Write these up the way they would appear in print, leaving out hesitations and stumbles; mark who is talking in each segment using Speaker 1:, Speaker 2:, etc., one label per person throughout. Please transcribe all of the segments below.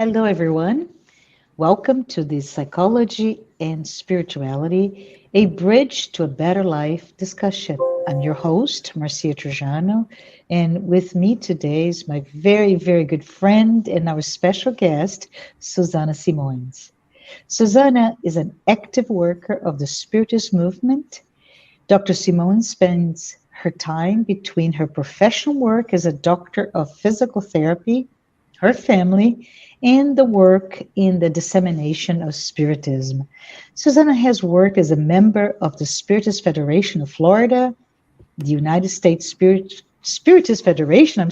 Speaker 1: Hello, everyone. Welcome to the Psychology and Spirituality, a Bridge to a Better Life discussion. I'm your host, Marcia Trajano, and with me today is my very, very good friend and our special guest, Suzana Simões. Suzana is an active worker of the Spiritist movement. Dr. Simões spends her time between her professional work as a doctor of physical therapy, her family, and the work in the dissemination of Spiritism. Suzana has worked as a member of the Spiritist Federation of Florida, the United States Spiritist Federation,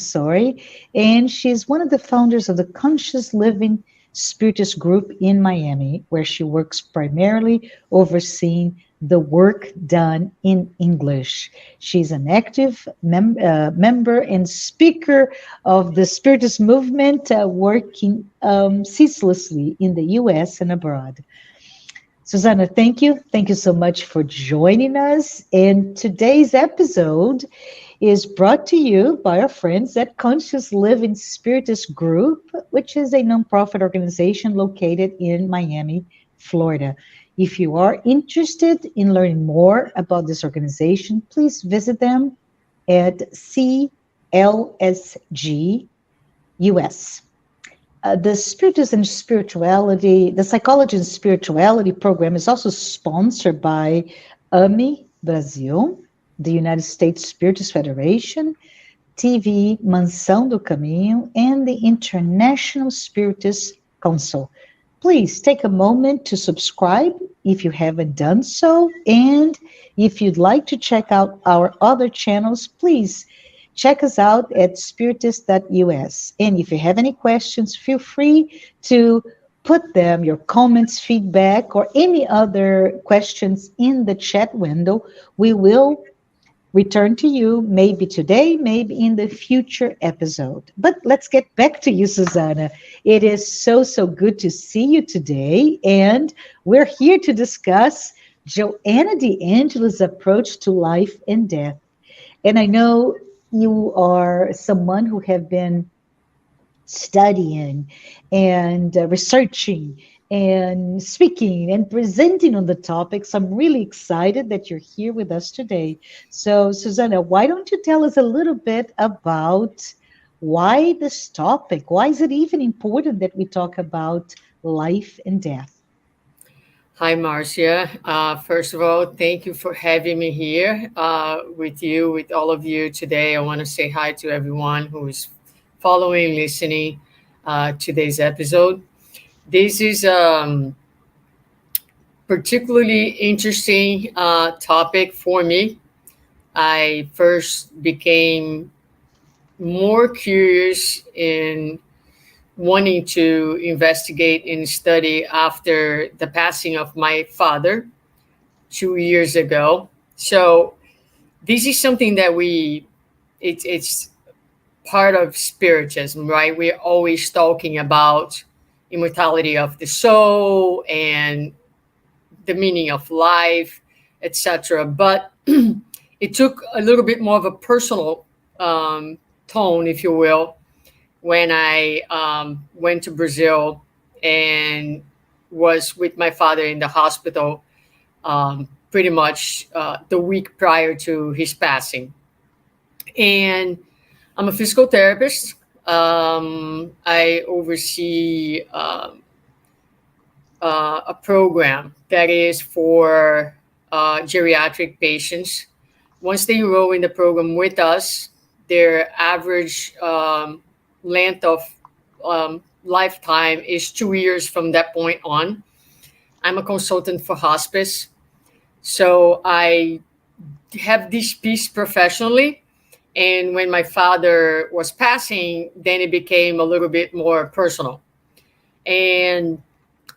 Speaker 1: and she's one of the founders of the Conscious Living Spiritist group in Miami, where she works primarily overseeing the work done in English. She's an active member and speaker of the Spiritist movement, working ceaselessly in the US and abroad. Suzana, thank you. Thank you so much for joining us. And today's episode is brought to you by our friends at Conscious Living Spiritist Group, which is a nonprofit organization located in Miami, Florida. If you are interested in learning more about this organization, please visit them at CLSG US. The Psychology and Spirituality program is also sponsored by AMI Brazil, the United States Spiritist Federation, TV Mansão do Caminho, and the International Spiritist Council. Please take a moment to subscribe if you haven't done so, and if you'd like to check out our other channels, please check us out at spiritist.us. And if you have any questions, feel free to put them, your comments, feedback, or any other questions in the chat window. We will return to you maybe today, maybe in the future episode. But let's get back to you, Suzana. It is so good to see you today. And we're here to discuss Joanna de Angelis' approach to life and death. And I know you are someone who have been studying and researching and speaking and presenting on the topics. I'm really excited that you're here with us today. So, Suzana, why don't you tell us a little bit about why this topic? Why is it even important that we talk about life and death?
Speaker 2: Hi, Marcia. First of all, thank you for having me here with all of you today. I want to say hi to everyone who is following, listening today's episode. This is particularly interesting topic for me. I first became more curious in wanting to investigate and study after the passing of my father 2 years ago. So this is something that it's part of spiritism, right? We're always talking about immortality of the soul and the meaning of life, etc. But it took a little bit more of a personal tone, if you will, when I went to Brazil and was with my father in the hospital pretty much the week prior to his passing. And I'm a physical therapist. I oversee a program that is for geriatric patients. Once they enroll in the program with us, their average length of lifetime is 2 years from that point on. I'm a consultant for hospice. So I have this piece professionally. And when my father was passing, then it became a little bit more personal. And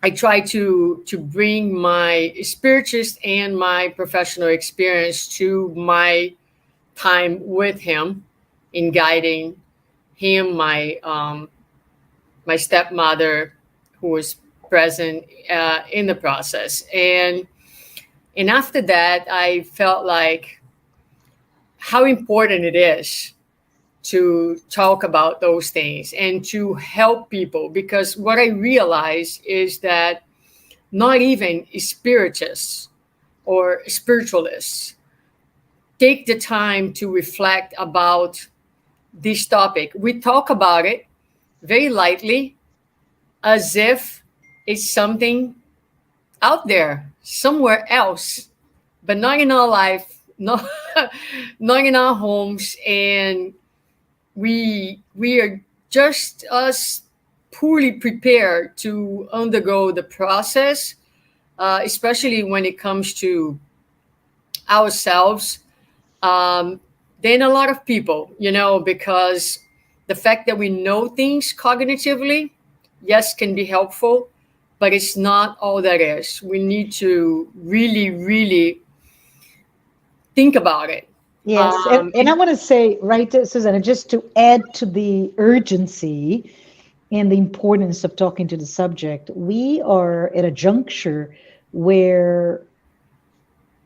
Speaker 2: I try to bring my spiritist and my professional experience to my time with him in guiding him, my stepmother, who was present in the process, and after that, I felt like how important it is to talk about those things and to help people, because what I realize is that not even spiritists or spiritualists take the time to reflect about this topic. We talk about it very lightly, as if it's something out there somewhere else, but not in our life, not not in our homes, and we are just as poorly prepared to undergo the process, especially when it comes to ourselves, um, than a lot of people, because the fact that we know things cognitively, yes, can be helpful, but it's not all that is. We need to really, really think about it.
Speaker 1: Yes, and I want to say, right, Susanna, just to add to the urgency and the importance of talking to the subject, we are at a juncture where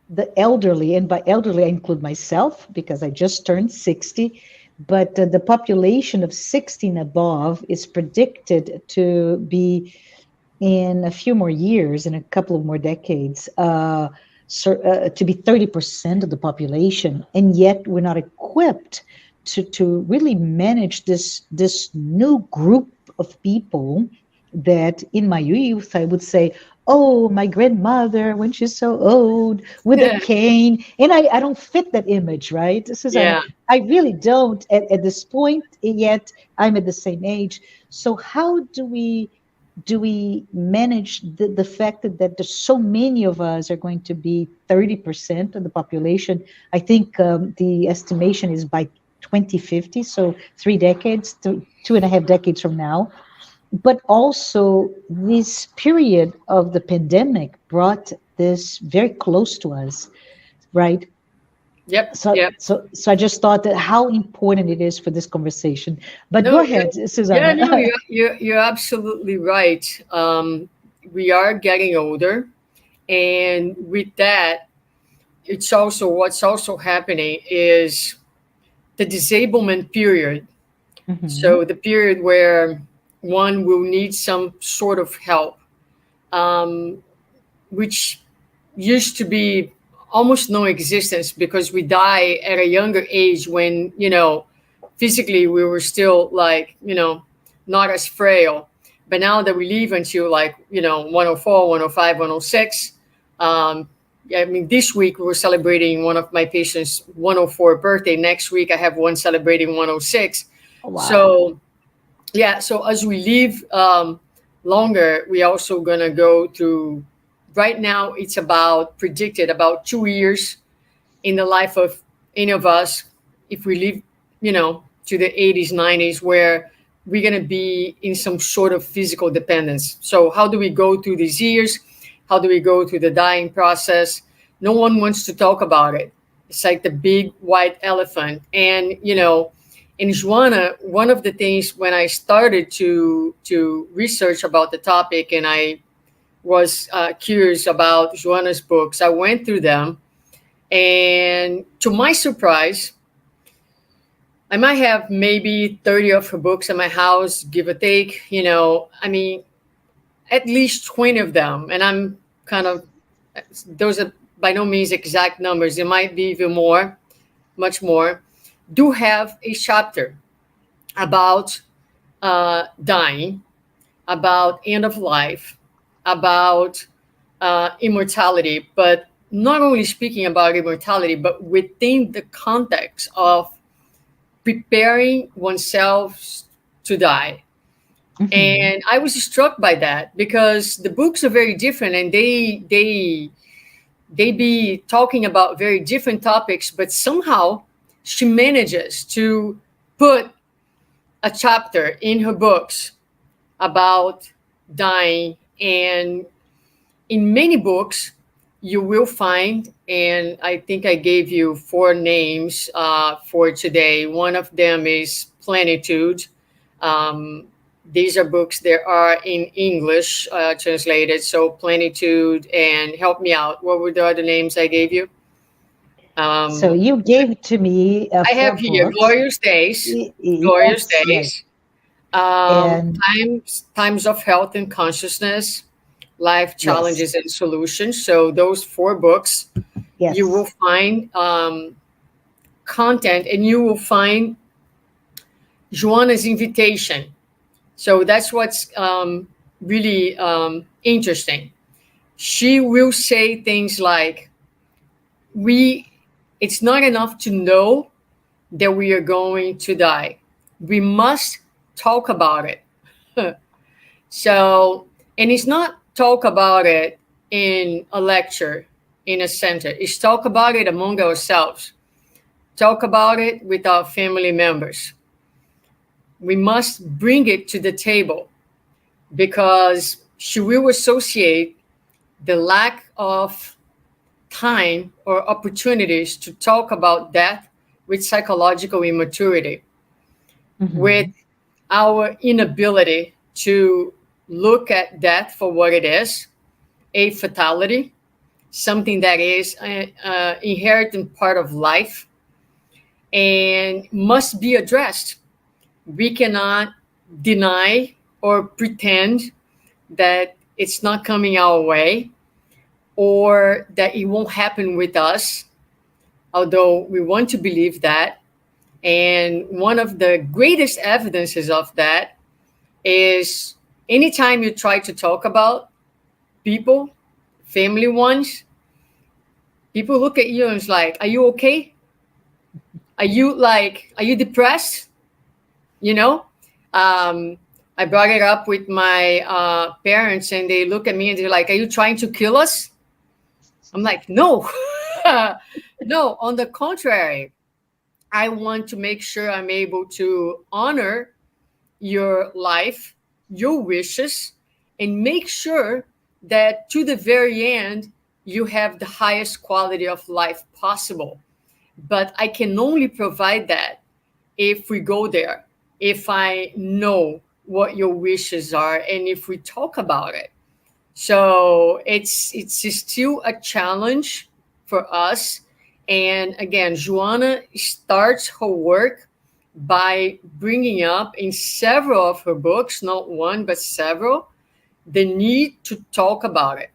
Speaker 1: the elderly, and by elderly I include myself because I just turned 60, but the population of 60 and above is predicted to be, in a few more years, in a couple of more decades, to be 30% of the population, and yet we're not equipped to really manage this new group of people that in my youth I would say, oh, my grandmother when she's so old with a cane, and I don't fit that image, right, Susanna?
Speaker 2: Yeah.
Speaker 1: I really don't at this point, yet I'm at the same age. So how do we manage the fact that there's so many of us are going to be 30% of the population? I think the estimation is by 2050, so 3 decades, 2.5 decades from now. But also, this period of the pandemic brought this very close to us, right?
Speaker 2: Yep.
Speaker 1: So,
Speaker 2: Yep.
Speaker 1: so I just thought that how important it is for this conversation. But go
Speaker 2: No.
Speaker 1: ahead,
Speaker 2: Yeah. No.
Speaker 1: Susanna.
Speaker 2: You're absolutely right. We are getting older, and with that, it's also what's also happening is the disablement period.
Speaker 1: Mhm.
Speaker 2: So the period where one will need some sort of help, um, which used to be almost no existence because we die at a younger age when, physically we were still like, not as frail. But now that we live until like, 104, 105, 106, I mean, this week we're celebrating one of my patients' 104 birthday. Next week I have one celebrating 106.
Speaker 1: Wow.
Speaker 2: So yeah, so as we live longer, we also gonna go through. Right now, it's about predicted about 2 years in the life of any of us. If we live, to the 80s, 90s, where we're gonna be in some sort of physical dependence. So how do we go through these years? How do we go through the dying process? No one wants to talk about it. It's like the big white elephant, and in Joanna, one of the things when I started to research about the topic, and I was curious about Joanna's books, I went through them, and to my surprise, I might have maybe 30 of her books in my house, give or take. I mean, at least 20 of them, and I'm kind of, those are by no means exact numbers. It might be even more, much more. Do have a chapter about dying, about end of life, about immortality, but not only speaking about immortality, but within the context of preparing oneself to die.
Speaker 1: Mhm.
Speaker 2: And I was struck by that because the books are very different, and they be talking about very different topics, but somehow she manages to put a chapter in her books about dying. And in many books, you will find, and I think I gave you four names for today. One of them is Plenitude. Um, these are books that are in English translated. So Plenitude, and help me out. What were the other names I gave you?
Speaker 1: So
Speaker 2: Um,
Speaker 1: you gave to me
Speaker 2: I
Speaker 1: four
Speaker 2: have here
Speaker 1: books.
Speaker 2: Glorious Days, Glorious
Speaker 1: Yes, yes.
Speaker 2: Days,
Speaker 1: And
Speaker 2: Times of Health and Consciousness, Life
Speaker 1: yes,
Speaker 2: Challenges and Solutions. So those four books, you will
Speaker 1: yes.
Speaker 2: find content, and you will find Joanna's invitation. So that's what's really interesting. She will say things like, "We, it's not enough to know that we are going to die. We must talk about it." So, and it's not talk about it in a lecture, in a center. It's talk about it among ourselves. Talk about it with our family members. We must bring it to the table because she will associate the lack of time or opportunities to talk about death with psychological immaturity, with
Speaker 1: Hmm.
Speaker 2: our inability to look at death for what it is, a fatality, something that is an inherent part of life and must be addressed. We cannot deny or pretend that it's not coming our way or that it won't happen with us, although we want to believe that. And one of the greatest evidences of that is anytime you try to talk about people, family ones, people look at you and it's like, are you okay? Are you depressed? You know? Um, I brought it up with my parents and they look at me and they're like, are you trying to kill us? I'm like, no, no, on the contrary, I want to make sure I'm able to honor your life, your wishes, and make sure that to the very end, you have the highest quality of life possible. But I can only provide that if we go there, if I know what your wishes are, and if we talk about it. So it's still a challenge for us. And again, Joanna starts her work by bringing up in several of her books, not one but several, the need to talk about it.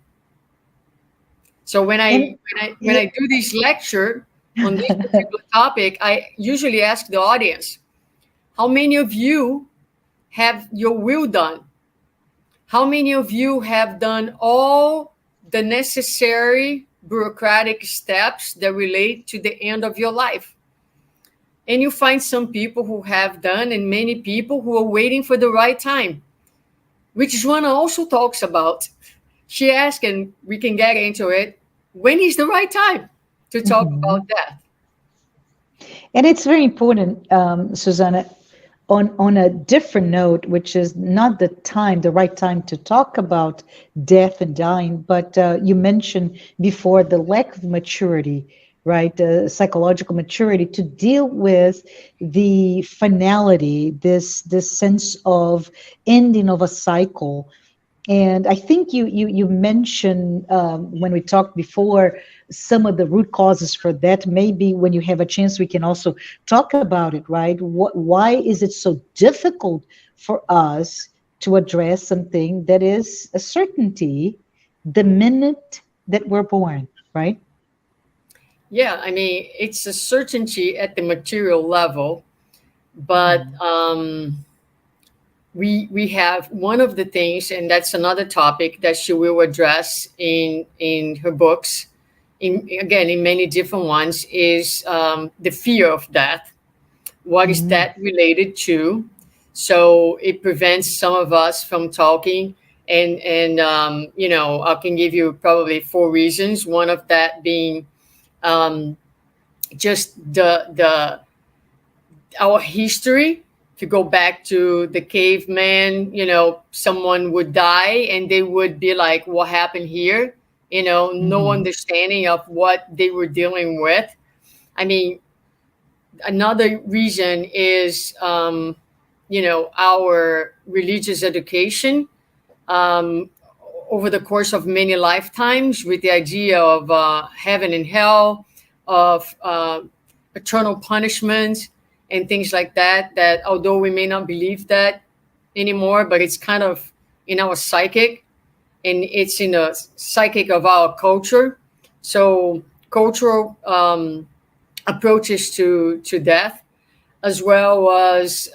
Speaker 2: So
Speaker 1: And
Speaker 2: when I
Speaker 1: yeah,
Speaker 2: do this lecture on this particular topic, I usually ask the audience, how many of you have your will done? How many of you have done all the necessary bureaucratic steps that relate to the end of your life? And you find some people who have done, and many people who are waiting for the right time, which Joanna also talks about. She asked, and we can get into it, when is the right time to talk about
Speaker 1: mhm.
Speaker 2: death?
Speaker 1: And it's very important, Susanna, on a different note, which is not the right time to talk about death and dying, but you mentioned before the lack of maturity, right? Psychological maturity to deal with the finality, this sense of ending of a cycle. And I think you mentioned when we talked before some of the root causes for that. Maybe when you have a chance, we can also talk about it, right? Why is it so difficult for us to address something that is a certainty the minute that we're born, right?
Speaker 2: Yeah, I mean, it's a certainty at the material level, but
Speaker 1: Mhm.
Speaker 2: we have one of the things, and that's another topic that she will address in her books, in again in many different ones, is the fear of death. What is
Speaker 1: Mhm.
Speaker 2: that related to? So it prevents some of us from talking. And you know, I can give you probably four reasons. One of that being um, just the our history. To go back to the caveman, you know, someone would die and they would be like, what happened here? You know, no
Speaker 1: Mhm.
Speaker 2: understanding of what they were dealing with. I mean, another reason is you know, our religious education um, over the course of many lifetimes, with the idea of heaven and hell, of eternal punishment and things like that, that although we may not believe that anymore, but it's kind of in our psychic, and it's in the psychic of our culture. So cultural approaches to death, as well as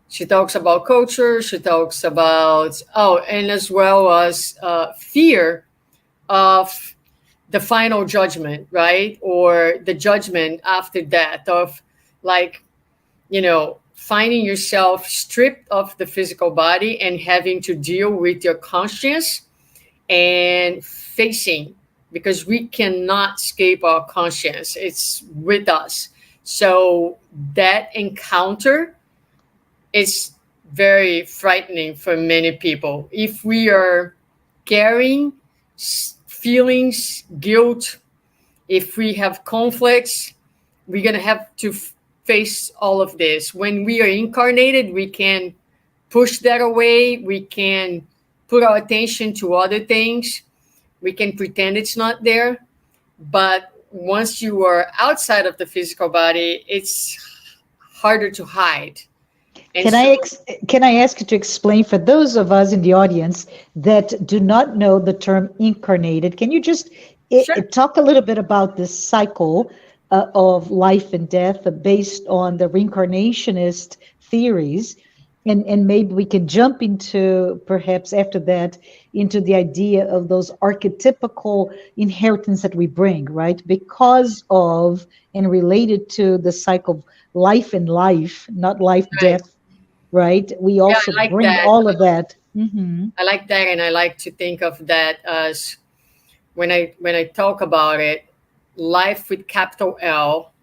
Speaker 2: she talks about culture. She talks about, and as well as fear of the final judgment, right? Or the judgment after death, of like, finding yourself stripped of the physical body and having to deal with your conscience and facing, because we cannot escape our conscience. It's with us. So that encounter is very frightening for many people. If we are carrying feelings, guilt, if we have conflicts, we're going to have to face all of this. When we are incarnated, we can push that away. We can put our attention to other things. We can pretend it's not there. But once you are outside of the physical body, it's harder to hide. And
Speaker 1: Can I ask you to explain for those of us in the audience that do not know the term incarnated? Can you just
Speaker 2: Sure.
Speaker 1: talk a little bit about this cycle of life and death based on the reincarnationist theories? And maybe we can jump into, perhaps after that, into the idea of those archetypical inheritance that we bring, right? Because of and related to the cycle of life and life, not life,
Speaker 2: Right.
Speaker 1: death, right? We also
Speaker 2: I like
Speaker 1: bring
Speaker 2: that.
Speaker 1: all of that. Mm-hmm.
Speaker 2: I like that, and I like to think of that as, when I talk about it, life with capital L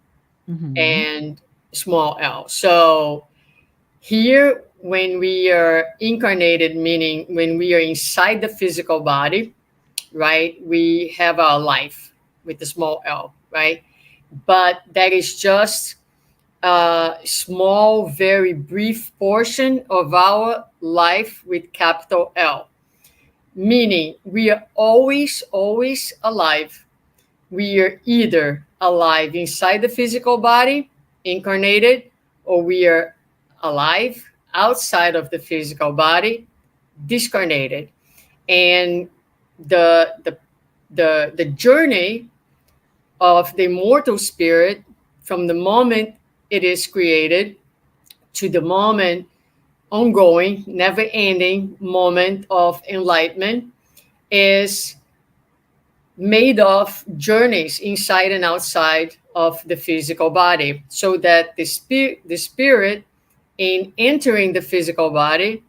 Speaker 1: Mm-hmm.
Speaker 2: and small l. So here, when we are incarnated, meaning when we are inside the physical body, right, we have our life with the small l, right? But that is just a small, very brief portion of our life with capital L, meaning we are always, always alive. We are either alive inside the physical body, incarnated, or we are alive outside of the physical body, discarnated. And the journey of the immortal spirit, from the moment it is created to the moment, ongoing, never ending moment of enlightenment, is made of journeys inside and outside of the physical body, so that the spirit, in entering the physical body,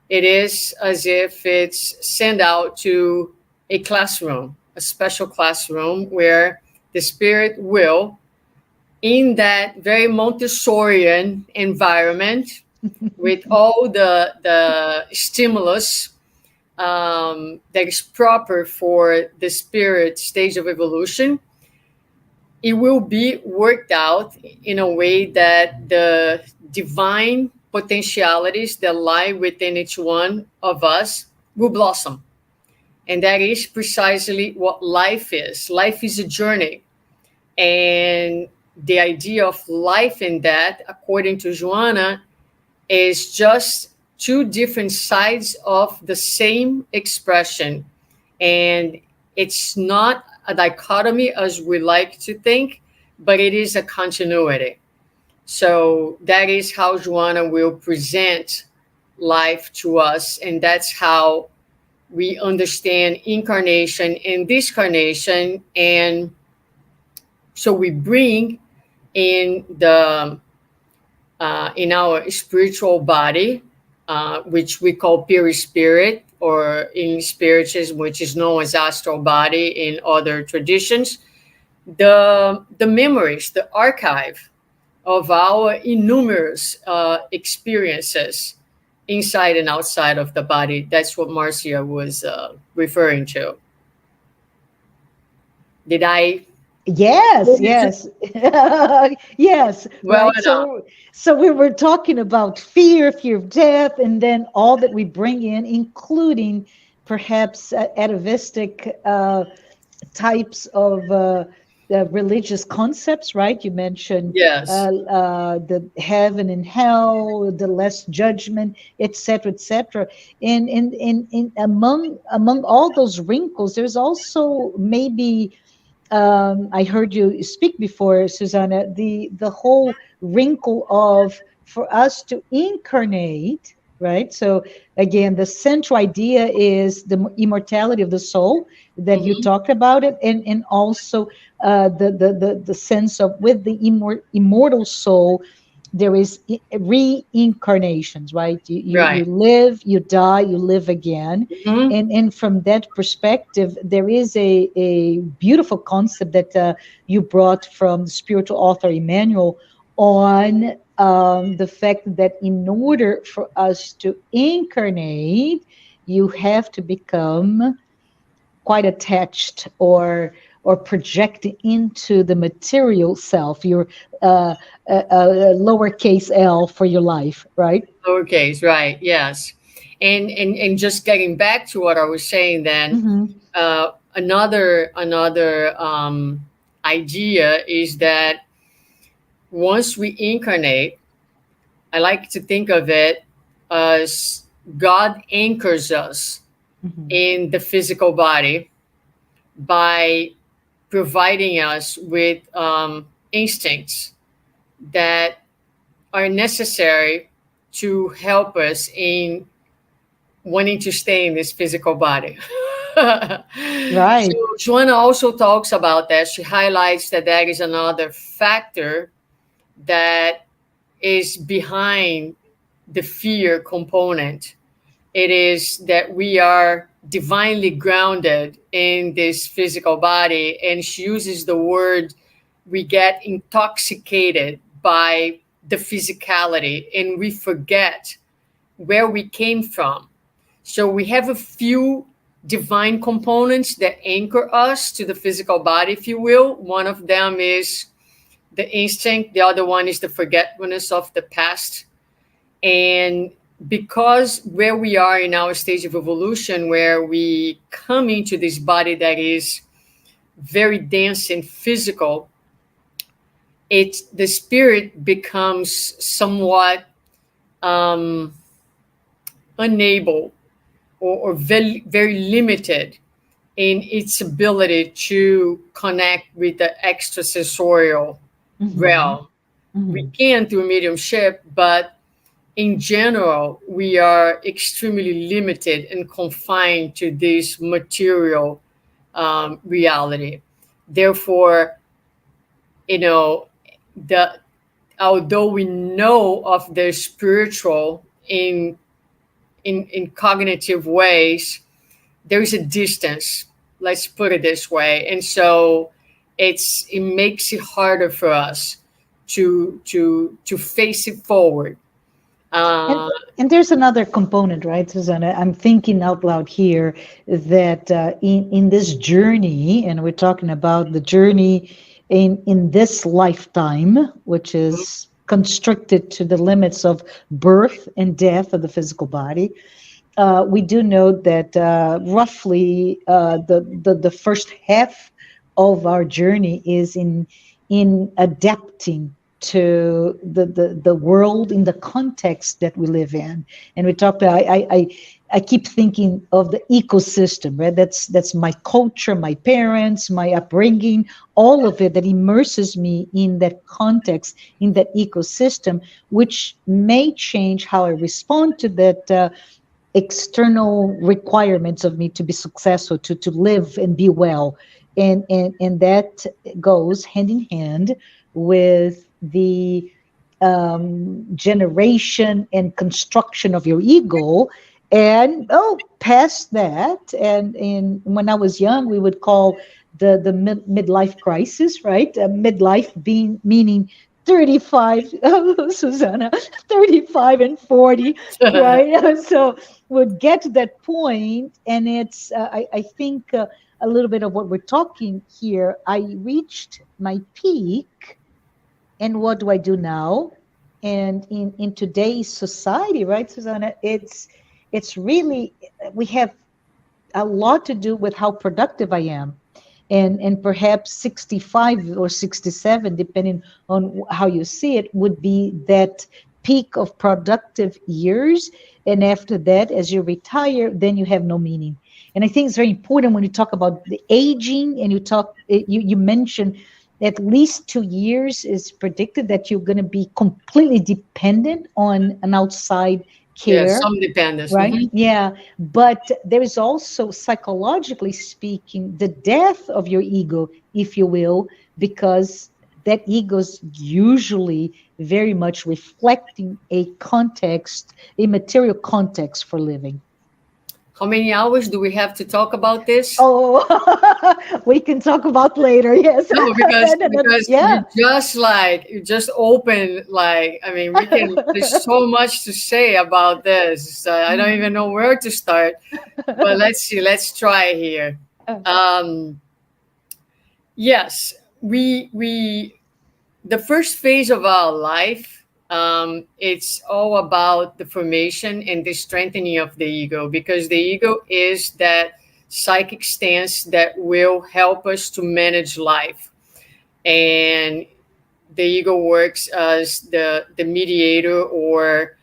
Speaker 2: it is as if it's sent out to a classroom, a special classroom, where the spirit will, in that very Montessorian environment, with all the stimulus that is proper for the spirit stage of evolution, it will be worked out in a way that the divine potentialities that lie within each one of us will blossom. And that is precisely what life is. Life is a journey. And the idea of life and death, according to Joanna, is just two different sides of the same expression. And it's not a dichotomy as we like to think, but it is a continuity. So that is how Joanna will present life to us. And that's how we understand incarnation and discarnation. And so we bring in in our spiritual body, which we call perispirit, or in spiritism, which is known as astral body in other traditions, the memories, the archive of our innumerous experiences inside and outside of the body. That's what Marcia was referring to. Did I?
Speaker 1: Yes, yes, yes,
Speaker 2: Well
Speaker 1: right.
Speaker 2: enough.
Speaker 1: So we were talking about fear, fear of death, and then all that we bring in, including perhaps atavistic types of religious concepts, right? You mentioned
Speaker 2: Yes.
Speaker 1: the heaven and hell, the less judgment, etc., etc. And among all those wrinkles, there's also maybe I heard you speak before, Suzana, the whole wrinkle of for us to incarnate, right? So again, the central idea is the immortality of the soul that you
Speaker 2: Hmm.
Speaker 1: talked about it, and also the sense of with the immortal soul there is reincarnations, right? You
Speaker 2: Right.
Speaker 1: live, you die, you live again.
Speaker 2: Hmm.
Speaker 1: And from that perspective, there is a beautiful concept that you brought from the spiritual author Emmanuel on the fact that in order for us to incarnate, you have to become quite attached or projected into the material self, your lowercase l for your life, right?
Speaker 2: Lowercase, right? Yes. And just getting back to what I was saying, then
Speaker 1: Mm-hmm.
Speaker 2: another idea is that once we incarnate, I like to think of it as God anchors us
Speaker 1: Mm-hmm.
Speaker 2: in the physical body by providing us with instincts that are necessary to help us in wanting to stay in this physical body. So
Speaker 1: Right.
Speaker 2: Joanna also talks about that. She highlights that that is another factor that is behind the fear component. It is that we are divinely grounded in this physical body, and she uses the word we get intoxicated by the physicality and we forget where we came from. So we have a few divine components that anchor us to the physical body, if you will. One of them is the instinct, the other one is the forgetfulness of the past. And because where we are in our stage of evolution, where we come into this body that is very dense and physical, it's the spirit becomes somewhat um, unable or very, very limited in its ability to connect with the extrasensorial
Speaker 1: Mm-hmm.
Speaker 2: realm. We
Speaker 1: Mm-hmm.
Speaker 2: can through mediumship, but in general, we are extremely limited and confined to this material reality. Therefore, you know, the although we know of the spiritual in cognitive ways, there is a distance. Let's put it this way, and so it makes it harder for us to face it forward.
Speaker 1: And
Speaker 2: Uh,
Speaker 1: and there's another component, right, Susanna? I'm thinking out loud here that in this journey, and we're talking about the journey in this lifetime, which is constricted to the limits of birth and death of the physical body. We do know that roughly the first half of our journey is in adapting to the world in the context that we live in. And we talked. I keep thinking of the ecosystem, right? That's my culture, my parents, my upbringing, all of it that immerses me in that context, in that ecosystem, which may change how I respond to that external requirements of me to be successful, to live and be well. And that goes hand in hand with the generation and construction of your ego. And past that, and when I was young, we would call the midlife crisis, right? Midlife being meaning 35, Susanna, 35 and 40, right? So we'll get to that point, and it's I think a little bit of what we're talking here. I reached my peak, and what do I do now? And in today's society, right, Susanna, it's really we have a lot to do with how productive I am. and perhaps 65 or 67, depending on how you see it, would be that peak of productive years. And after that, as you retire, then you have no meaning. And I think it's very important when you talk about the aging, and you mentioned at least 2 years is predicted that you're going to be completely dependent on an outside
Speaker 2: Yeah,
Speaker 1: care,
Speaker 2: some dependence.
Speaker 1: right?
Speaker 2: Hmm.
Speaker 1: Yeah. But there is also, psychologically speaking, the death of your ego, if you will, because that ego is usually very much reflecting a context, a material context for living.
Speaker 2: How many hours do we have to talk about this?
Speaker 1: Oh, we can talk about later. Yes.
Speaker 2: No, because
Speaker 1: No, no,
Speaker 2: you
Speaker 1: yeah.
Speaker 2: just you just open I mean, we can. There's so much to say about this. I don't even know where to start. But let's see. Let's try here. Um, yes, we the first phase of our life. It's all about the formation and the strengthening of the ego, because the ego is that psychic stance that will help us to manage life. And the ego works as the mediator, or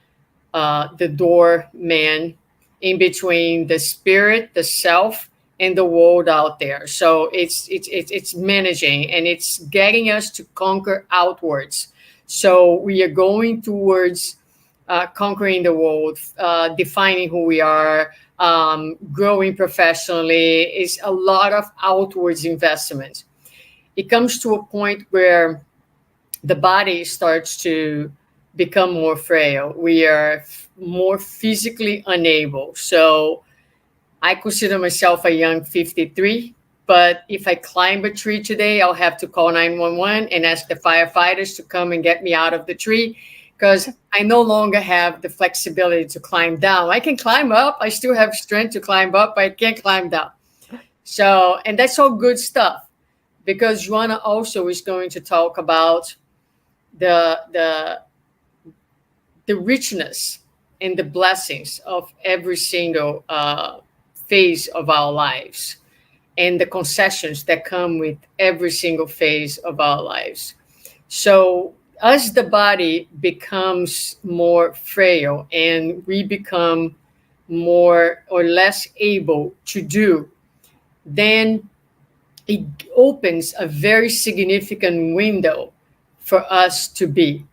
Speaker 2: the doorman in between the spirit, the self, and the world out there. So it's managing, and it's getting us to conquer outwards. So we are going towards conquering the world, defining who we are, growing professionally. Is a lot of outwards investment. It comes to a point where the body starts to become more frail. We are more physically unable. So I consider myself a young 53, but if I climb a tree today, I'll have to call 911 and ask the firefighters to come and get me out of the tree, because I no longer have the flexibility to climb down. I can climb up. I still have strength to climb up, but I can't climb down. So, and that's all good stuff, because Joanna also is going to talk about the the the richness and the blessings of every single phase of our lives, and the concessions that come with every single phase of our lives. So as the body becomes more frail and we become more or less able to do, then it opens a very significant window for us to be.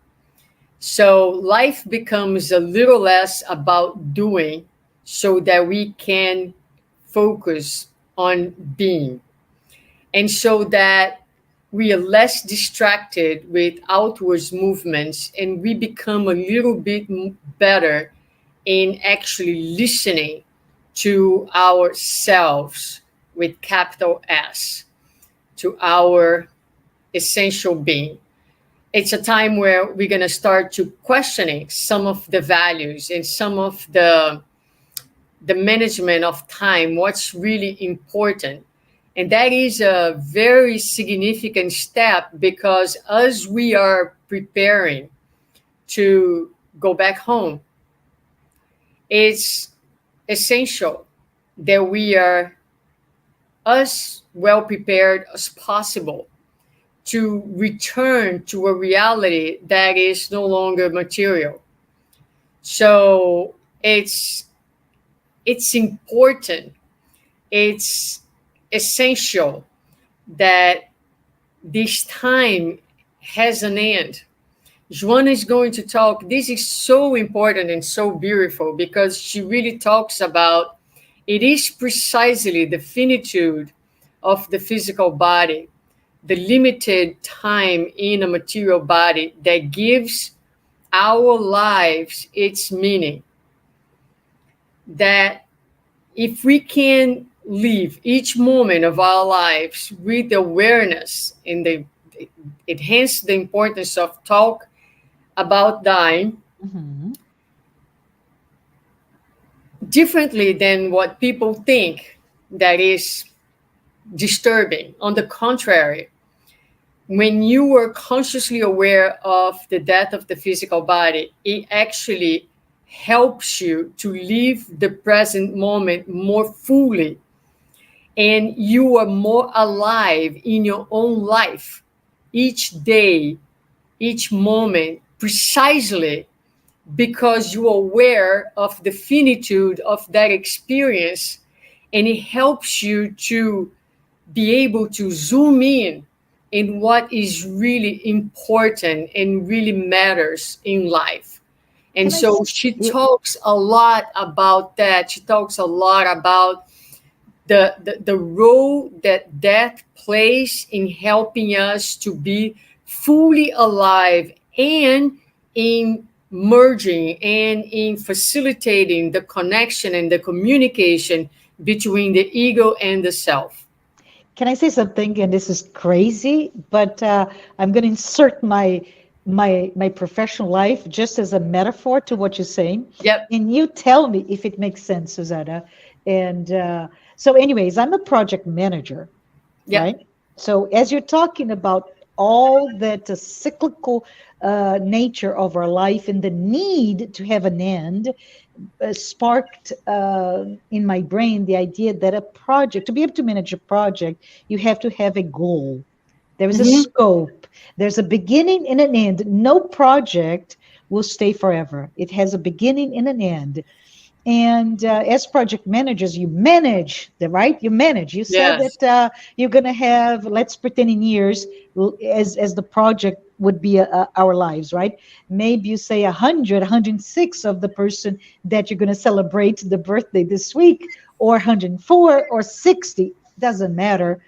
Speaker 2: So life becomes a little less about doing, so that we can focus on being. And so that we are less distracted with outwards movements, and we become a little bit better in actually listening to ourselves with capital S, to our essential being. It's a time where we're going to start to questioning some of the values and some of the management of time, what's really important. And that is a very significant step, because as we are preparing to go back home, it's essential that we are as well prepared as possible to return to a reality that is no longer material. So it's important, it's essential that this time has an end. Joanna is going to talk. This is so important and so beautiful, because she really talks about it is precisely the finitude of the physical body, the limited time in a material body, that gives our lives its meaning. That if we can live each moment of our lives with awareness, and it hence the importance of talk about dying
Speaker 1: Mm-hmm.
Speaker 2: differently than what people think, that is disturbing. On the contrary, when you are consciously aware of the death of the physical body, it actually helps you to live the present moment more fully. and you are more alive in your own life each day, each moment, precisely because you are aware of the finitude of that experience, and it helps you to be able to zoom in what is really important and really matters in life. And
Speaker 1: Can I
Speaker 2: so
Speaker 1: say,
Speaker 2: she
Speaker 1: yeah,
Speaker 2: talks a lot about that. She talks a lot about the role that death plays in helping us to be fully alive, and in merging and in facilitating the connection and the communication between the ego and the self.
Speaker 1: can I say something? And this is crazy, but I'm going to insert my professional life just as a metaphor to what you're saying,
Speaker 2: Yep.
Speaker 1: and you tell me if it makes sense, Suzana. And so, anyways, I'm a project manager,
Speaker 2: Yep.
Speaker 1: right? So as you're talking about all that cyclical nature of our life and the need to have an end, sparked in my brain the idea that a project, to be able to manage a project, you have to have a goal. There is a
Speaker 2: Hmm.
Speaker 1: scope. There's a beginning and an end. No project will stay forever. It has a beginning and an end. And as project managers, you manage the right. You manage. You said
Speaker 2: Yes.
Speaker 1: that you're going to have, let's pretend in years, as the project would be our lives, right? Maybe you say 100, 106 of the person that you're going to celebrate the birthday this week, or 104 or 60. Doesn't matter.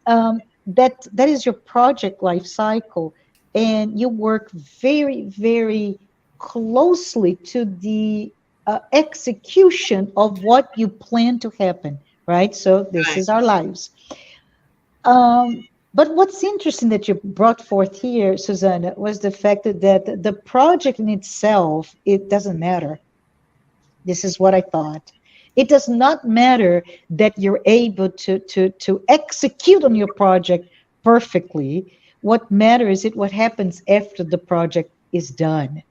Speaker 1: That is your project life cycle, and you work very, very closely to the execution of what you plan to happen, right? So this
Speaker 2: Right.
Speaker 1: is our lives. But what's interesting that you brought forth here, Susanna, was the fact that the project in itself, it doesn't matter. This is what I thought. It does not matter that you're able to execute on your project perfectly. What matters is what happens after the project is done.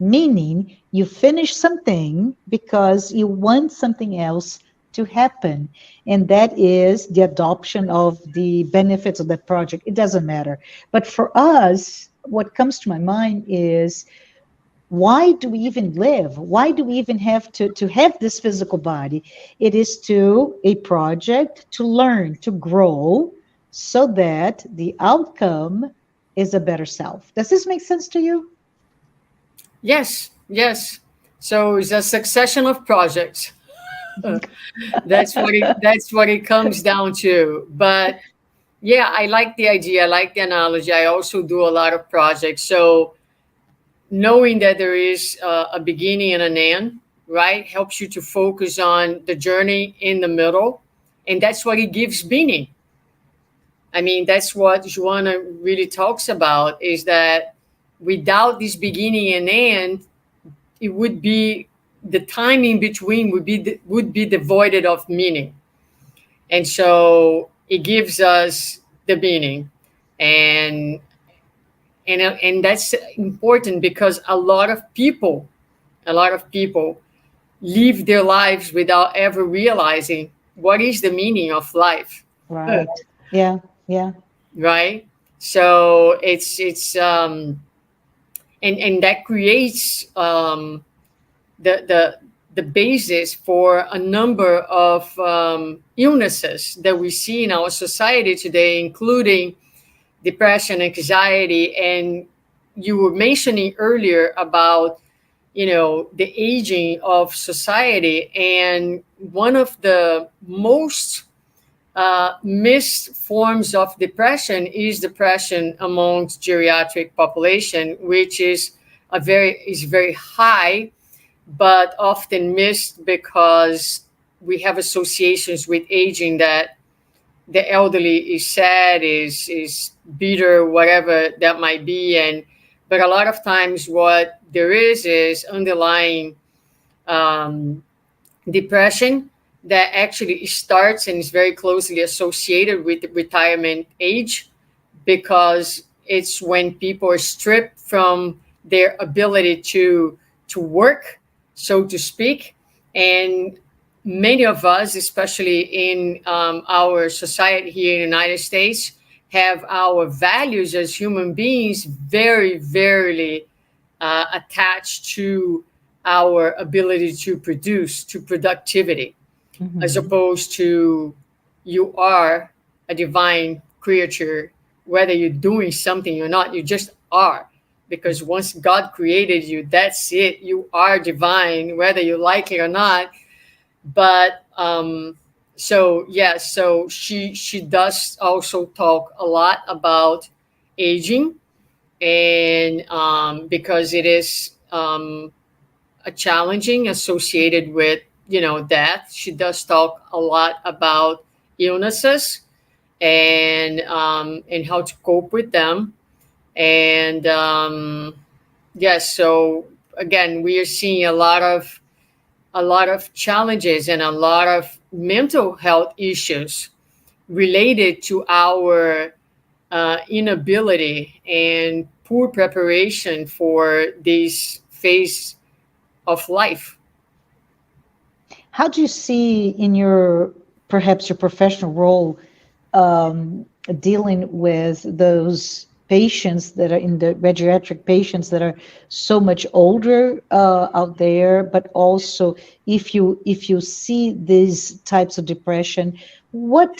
Speaker 1: Meaning, you finish something because you want something else to happen. And that is the adoption of the benefits of that project. It doesn't matter. But for us, what comes to my mind is, why do we even live? Why do we even have to have this physical body? It is to a project to learn, to grow, so that the outcome is a better self. Does this make sense to you?
Speaker 2: Yes. Yes. So it's a succession of projects. That's what it comes down to. But yeah, I like the idea. I like the analogy. I also do a lot of projects. So knowing that there is a beginning and an end, right, helps you to focus on the journey in the middle, and that's what it gives meaning. I mean, that's what Joanna really talks about, is that without this beginning and end, it would be, the time in between would be devoid of meaning. And so it gives us the meaning. And and and that's important because a lot of people live their lives without ever realizing what is the meaning of life.
Speaker 1: Right. Yeah. Yeah.
Speaker 2: Right. So and that creates the basis for a number of illnesses that we see in our society today, including depression, anxiety. And you were mentioning earlier about, the aging of society, and one of the most missed forms of depression is depression amongst geriatric population, which is very high, but often missed because we have associations with aging that the elderly is sad, is bitter, whatever that might be. And but a lot of times what there is underlying um, depression that actually starts and is very closely associated with the retirement age, because it's when people are stripped from their ability to work, so to speak. And many of us, especially in our society here in the United States, have our values as human beings very, very attached to our ability to produce, to productivity, as
Speaker 1: Mm-hmm.
Speaker 2: opposed to you are a divine creature, whether you're doing something or not, you just are. Because once God created you, that's it. You are divine, whether you like it or not. But so yeah, so she does also talk a lot about aging, and because it is a challenging associated with death. She does talk a lot about illnesses and how to cope with them. And yes, so again, we are seeing a lot of challenges and a lot of mental health issues related to our inability and poor preparation for this phase of life.
Speaker 1: How do you see in your perhaps your professional role dealing with those patients that are in the geriatric patients that are so much older out there, but also if you see these types of depression, what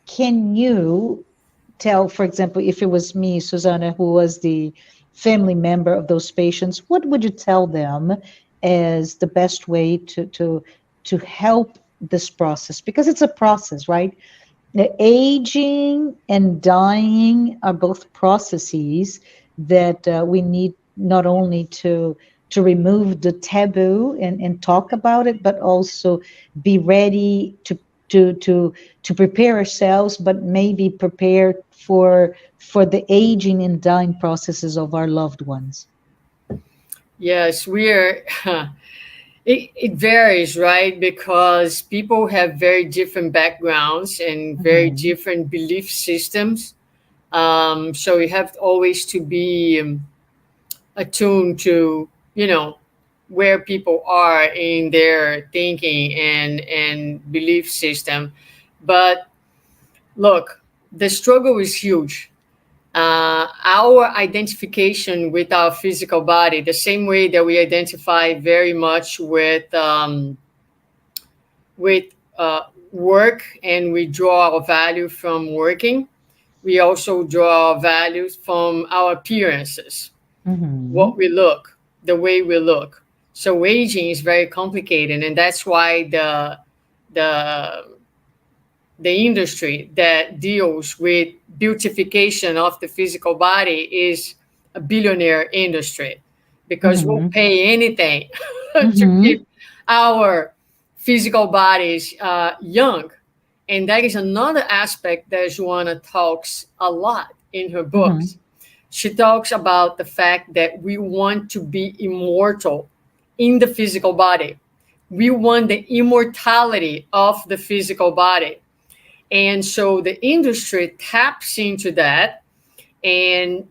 Speaker 1: can you tell, for example, if it was me, Suzana, who was the family member of those patients, what would you tell them as the best way to help this process? Because it's a process, right? The aging and dying are both processes that we need not only to remove the taboo and talk about it, but also be ready to to to prepare ourselves, but maybe prepare for the aging and dying processes of our loved ones.
Speaker 2: Yes, we're. It varies, right? Because people have very different backgrounds and very
Speaker 1: Mhm.
Speaker 2: different belief systems. So you have always to be attuned to, where people are in their thinking and belief system. But look, the struggle is huge. Our identification with our physical body, the same way that we identify very much with work, and we draw our value from working, we also draw our values from our appearances, what
Speaker 1: Mhm.
Speaker 2: we look, the way we look. So aging is very complicated, and that's why the the industry that deals with beautification of the physical body is a billionaire industry, because we'll
Speaker 1: Mhm.
Speaker 2: pay anything to keep
Speaker 1: Mhm.
Speaker 2: our physical bodies young. And that is another aspect that Joanna talks a lot in her books.
Speaker 1: Mhm.
Speaker 2: She talks about the fact that we want to be immortal in the physical body. We want the immortality of the physical body. And so the industry taps into that, and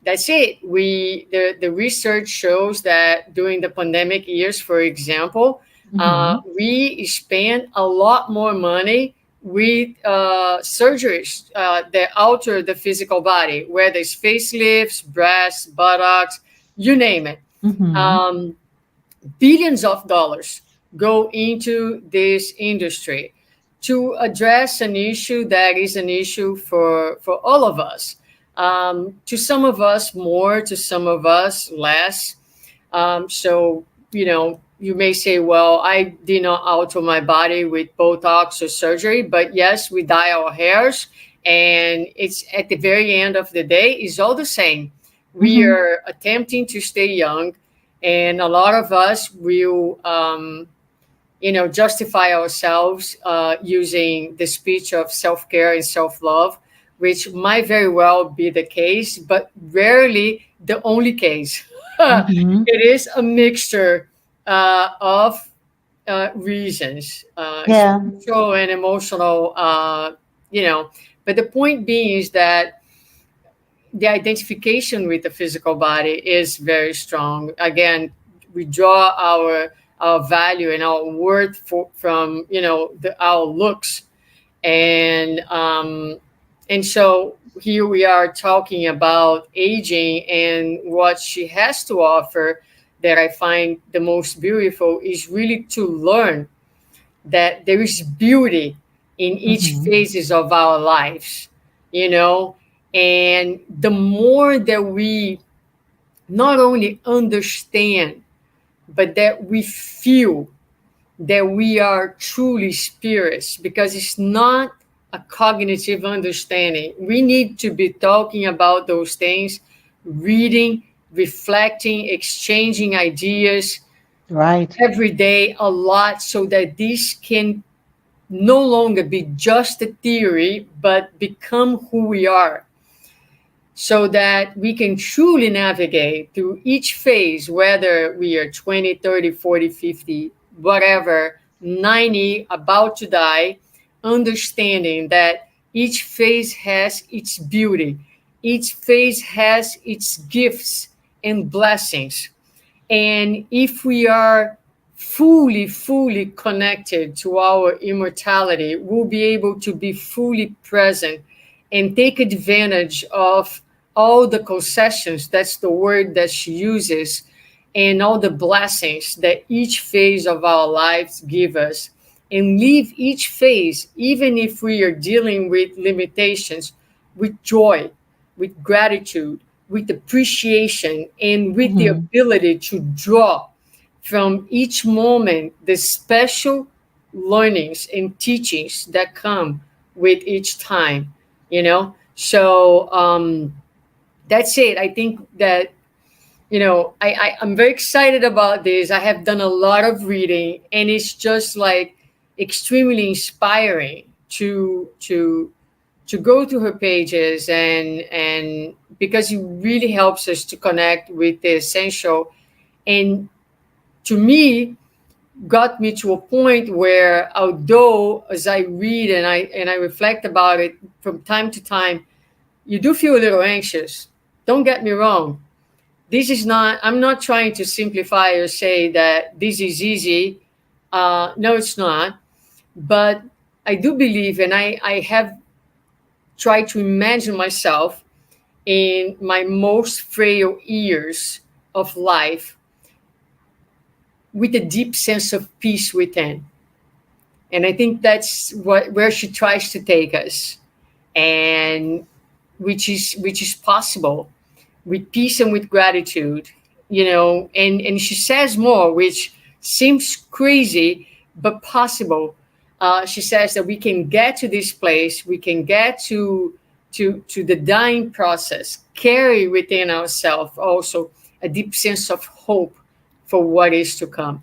Speaker 2: that's it. The research shows that during the pandemic years, for example,
Speaker 1: Mhm.
Speaker 2: we spent a lot more money with surgeries that alter the physical body, whether it's facelifts, breasts, buttocks, you name it.
Speaker 1: Mhm.
Speaker 2: Um, Billions of dollars go into this industry to address an issue that is an issue for all of us. To some of us more, to some of us less. So, you may say, well, I did not alter my body with Botox or surgery, but yes, we dye our hairs. And it's at the very end of the day, it's all the same. We
Speaker 1: Mhm.
Speaker 2: are attempting to stay young, and a lot of us will justify ourselves using the speech of self-care and self-love, which might very well be the case, but rarely the only case.
Speaker 1: Mhm.
Speaker 2: It is a mixture of reasons,
Speaker 1: Yeah.
Speaker 2: spiritual and emotional, but the point being is that the identification with the physical body is very strong. Again, we draw our our value and our worth from our looks. And so here we are talking about aging, and what she has to offer that I find the most beautiful is really to learn that there is beauty in each
Speaker 1: Mm-hmm.
Speaker 2: phases of our lives, you know, and the more that we not only understand, but that we feel that we are truly spirits, because it's not a cognitive understanding. We need to be talking about those things, reading, reflecting, exchanging ideas
Speaker 1: Right.
Speaker 2: every day a lot, so that this can no longer be just a theory, but become who we are, so that we can truly navigate through each phase, whether we are 20, 30, 40, 50, whatever, 90, about to die, understanding that each phase has its beauty, each phase has its gifts and blessings. And if we are fully connected to our immortality, we'll be able to be fully present and take advantage of all the concessions, that's the word that she uses, and all the blessings that each phase of our lives give us. And leave each phase, even if we are dealing with limitations, with joy, with gratitude, with appreciation, and with the
Speaker 1: Mm-hmm.
Speaker 2: ability to draw from each moment the special learnings and teachings that come with each time, So that's it. I think that, I'm very excited about this. I have done a lot of reading, and it's just like extremely inspiring to go to her pages, and because it really helps us to connect with the essential, and to me got me to a point where, although as I read and I reflect about it from time to time, you do feel a little anxious. Don't get me wrong. This is not, I'm not trying to simplify or say that this is easy. No, it's not. But I do believe, and I have tried to imagine myself in my most frail years of life with a deep sense of peace within. And I think that's where she tries to take us, and which is possible with peace and with gratitude, and she says more, which seems crazy but possible. She says that we can get to this place, we can get to the dying process, carry within ourselves also a deep sense of hope for what is to come.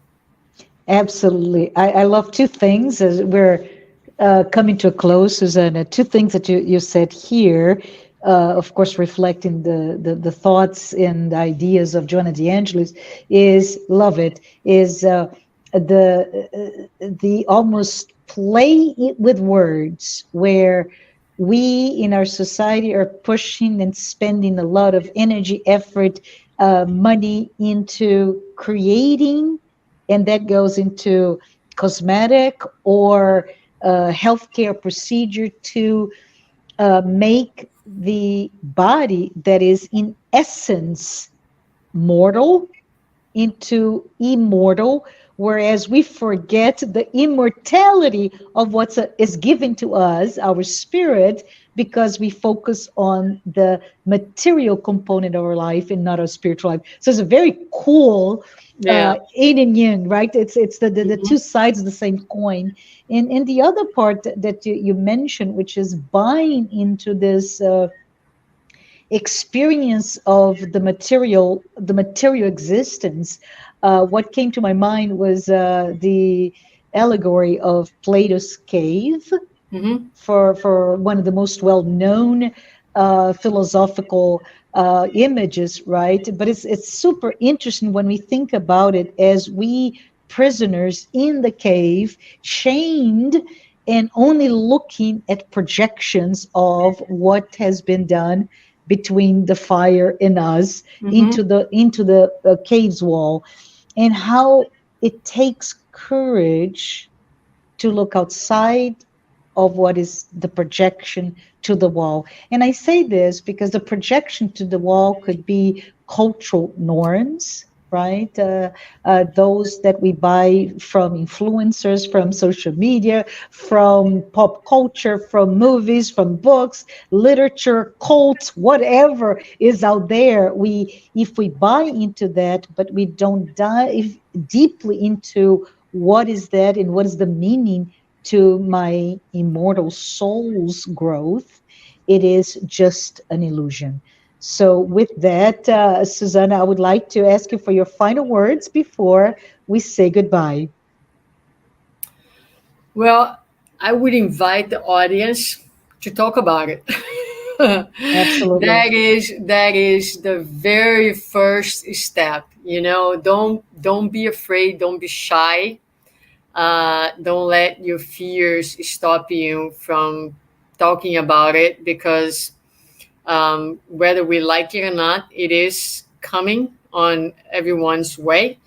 Speaker 1: Absolutely. I love two things as we're coming to a close, Suzana. Two things that you said here, of course, reflecting the thoughts and ideas of Joanna de Angelis, is love it, is the almost play it with words, where we in our society are pushing and spending a lot of energy, effort, money into creating, and that goes into cosmetic or healthcare procedure to make the body that is in essence mortal into immortal, whereas we forget the immortality of what is given to us, our spirit, because we focus on the material component of our life and not our spiritual life. So it's a very cool
Speaker 2: Yeah.
Speaker 1: yin and yang, right? It's the
Speaker 2: Mhm.
Speaker 1: two sides of the same coin. And the other part that you mentioned, which is buying into this experience of the material existence. What came to my mind was the allegory of Plato's cave,
Speaker 2: Mhm.
Speaker 1: for one of the most well-known philosophical images, right? But it's super interesting when we think about it, as we prisoners in the cave, chained, and only looking at projections of what has been done between the fire and us
Speaker 2: Mhm.
Speaker 1: into the cave's wall, and how it takes courage to look outside of what is the projection to the wall. And I say this because the projection to the wall could be cultural norms, right? Those that we buy from influencers, from social media, from pop culture, from movies, from books, literature, cults, whatever is out there. If we buy into that, but we don't dive deeply into what is that and what is the meaning to my immortal soul's growth, it is just an illusion. So, with that, Suzana, I would like to ask you for your final words before we say goodbye.
Speaker 2: Well, I would invite the audience to talk about it.
Speaker 1: Absolutely.
Speaker 2: That is the very first step. Don't be afraid. Don't be shy. Don't let your fears stop you from talking about it, because whether we like it or not, it is coming on everyone's way.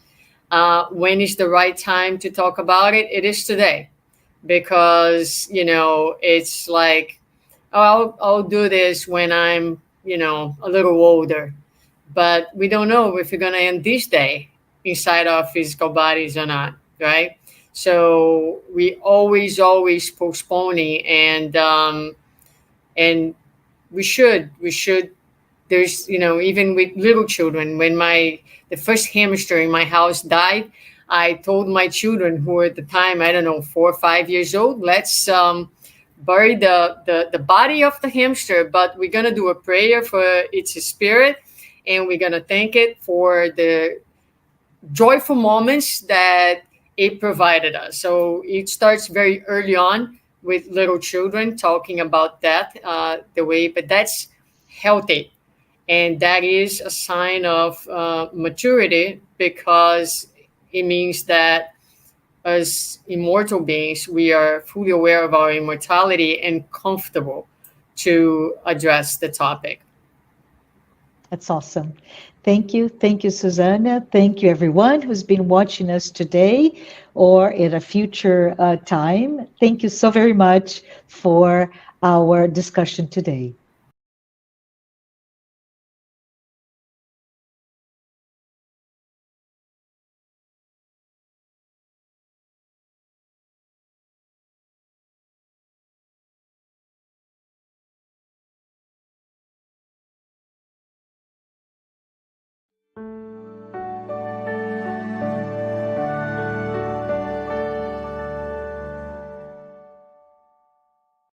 Speaker 2: When is the right time to talk about it? It is today, because it's like, oh, I'll do this when I'm a little older, but we don't know if we're going to end this day inside our physical bodies or not, right? So we always postponing, and we should. There's even with little children, when my the first hamster in my house died, I told my children, who were at the time, I don't know, 4 or 5 years old, let's bury the body of the hamster, but we're gonna do a prayer for its spirit, and we're gonna thank it for the joyful moments that it provided us. So it starts very early on with little children talking about death, the way, but that's healthy. And that is a sign of maturity, because it means that as immortal beings, we are fully aware of our immortality and comfortable to address the topic.
Speaker 1: That's awesome. Thank you. Thank you, Susanna. Thank you, everyone who's been watching us today or at a future time. Thank you so very much for our discussion today.